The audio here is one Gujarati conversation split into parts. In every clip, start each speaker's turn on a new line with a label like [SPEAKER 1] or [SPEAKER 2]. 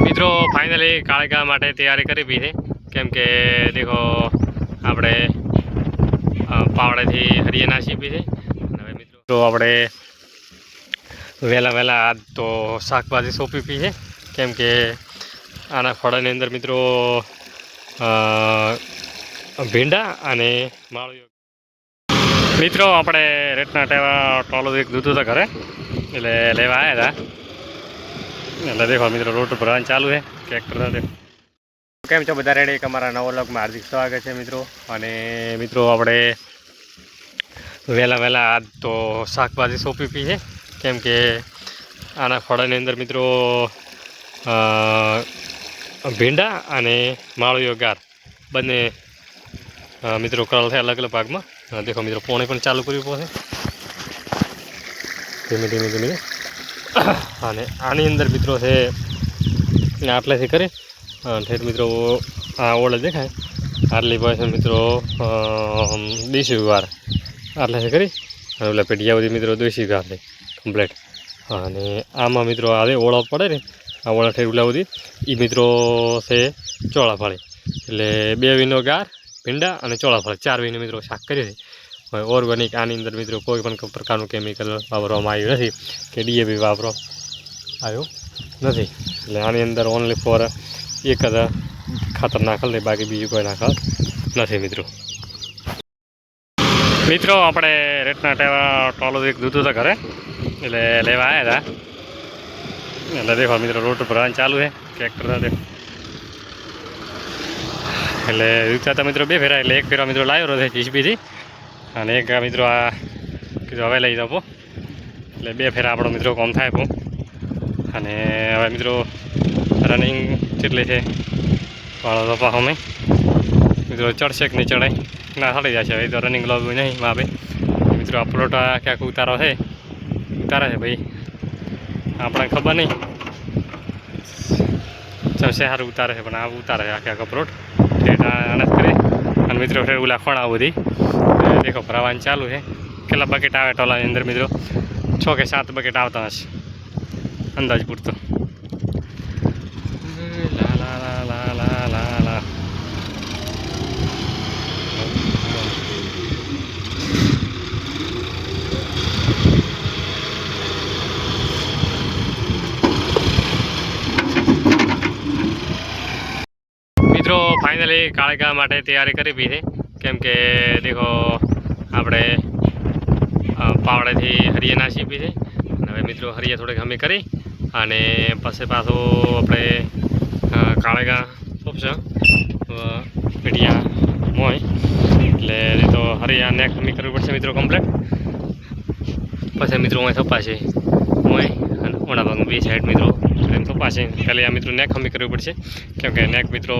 [SPEAKER 1] मित्रों फाइनली काळगा माटे तैयारी करी भी है केम के देखो આપણે પાવડેથી હરિયે નાસી भी है। હવે મિત્રો આપણે વહેલા આજ તો શાકભાજી સોંપી પી છે કેમ કે આના ફળાની અંદર મિત્રો ભીંડા અને માળિયો મિત્રો આપણે રેટના ટેવા ટોલો એક દૂધ હતા ઘરે એટલે લેવા આવ્યા હતા। એટલે દેખો મિત્રો રોડ પર ભરવાનું ચાલુ છે ટ્રેક્ટર સાથે। કેમ છો બધા રેડી? અમારા નવા વ્લોગમાં હાર્દિક સ્વાગત છે મિત્રો। અને મિત્રો આપણે વહેલા આજ તો શાકભાજી સોંપી પી છે કેમ કે આના ફળાની અંદર મિત્રો ભીંડા અને માળિયો ગાર બંને મિત્રો કરેલ છે અલગ અલગ ભાગમાં। દેખો મિત્રો પોણે પણ ચાલુ કરવી પડશે ધીમે ધીમે। અને આની અંદર મિત્રો છે આટલેથી કરી ઠેર મિત્રો આ ઓળે દેખાય આટલી પાસે મિત્રો દેશી વાર આટલેથી કરી અને ઓલા પેઢિયા બધી મિત્રો દેશી ગાર છે કમ્પ્લેટ। અને આમાં મિત્રો આવે ઓળા પડે ને આ ઓળા ઠેર ઓલા બધી એ મિત્રો છે ચોળાફળી એટલે 2 વીનો ગાર ભીંડા અને ચોળાફળી 4 વીને મિત્રો શાક કરી છે। હવે ઓર્ગેનિક આની અંદર મિત્રો કોઈ પણ પ્રકારનું કેમિકલ વાપરવામાં આવ્યું નથી કે ડીએપી વાપરો આવ્યો નથી એટલે આની અંદર ઓનલી ફોર એક જ ખાતર નાખેલ નહીં બાકી બીજું કોઈ નાખેલ નથી મિત્રો આપણે રેટના ટેવા ટોલો એક દૂધ હતા ઘરે એટલે લેવા આવ્યા હતા। એટલે દેખો મિત્રો રોડ પર ભરવાનું ચાલુ છે ટ્રેક્ટર સાથે। એટલે રીતના મિત્રો 2 ફેરા એટલે 1 ફેરા મિત્રો લાવ્યો રહ્યો છે જીસીબીથી અને એક મિત્રો આ કીધું હવે લઈ જાઓ એટલે 2 ફેરા આપણો મિત્રો કોમ થાય પણ। અને હવે મિત્રો રનિંગ કેટલી છે વાળો પપ્પા અમે મિત્રો ચડશે કે નહીં ચડાય ના ચડી જશે હવે તો રનિંગ લોબ નહીં માપે મિત્રો અપલોડ ક્યાંક ઉતારો છે ઉતારે છે ભાઈ આપણે ખબર નહીં ચડશે સારું ઉતારે છે પણ આ ઉતારે છે ક્યાંક અપલોડ ઠેઠ અનાજ કરે અને મિત્રો ફેર ઓલા ખોણા બધી દેખો ભરાવાનું ચાલુ છે। કેટલા બકેટ આવે ટોલાની અંદર મિત્રો 6 કે 7 બકેટ આવતા હશે અંદાજ પૂરતો। મિત્રો ફાઇનલી કાળગા માટે તૈયારી કરી પી છે કેમ કે દેખો આપણે પાવડેથી હરિયે નાસી પી છે। હવે મિત્રો હરિયે થોડીક હમી કરી અને પછી પાછું આપણે કાળગા સોંપશે પીડિયા મોય એટલે તો હરિયા નેક હમી કરવી પડશે મિત્રો કમ્પ્લેટ। પછી મિત્રો અહીં સોંપાશે મોય અને ઓણા ભાગમાં 2 સાઈડ મિત્રો એમ સોંપાશે પહેલાં આ મિત્રો નેક હમી કરવી પડશે કેમ કે નેક મિત્રો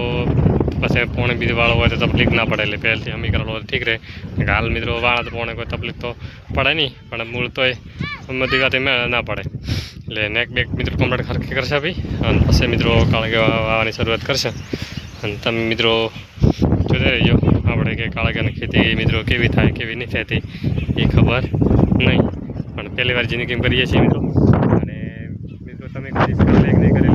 [SPEAKER 1] પછી પોણે બીજું વાળો હોય તો તકલીફ ના પડે એટલે પહેલાંથી હમી કરેલો હોય ઠીક રહે। હાલ મિત્રો વાળા તો પોણે કોઈ તકલીફ તો પડે નહીં પણ મૂળ તોય બધી વાત એમ ના પડે એટલે નેક બેક મિત્રો કમ્પ્લીટ ખરખી કરશે ભાઈ અને પછી મિત્રો કાળગા વાવવાની શરૂઆત કરશે। અને તમે મિત્રો જોતા રહેજો આપણે કે કાળગાની ખેતી મિત્રો કેવી થાય કેવી નહીં થતી એ ખબર નહીં પણ પહેલી વાર જિંદગીમાં કરીએ છીએ મિત્રો। અને મિત્રો તમે કદી નહીં કરેલી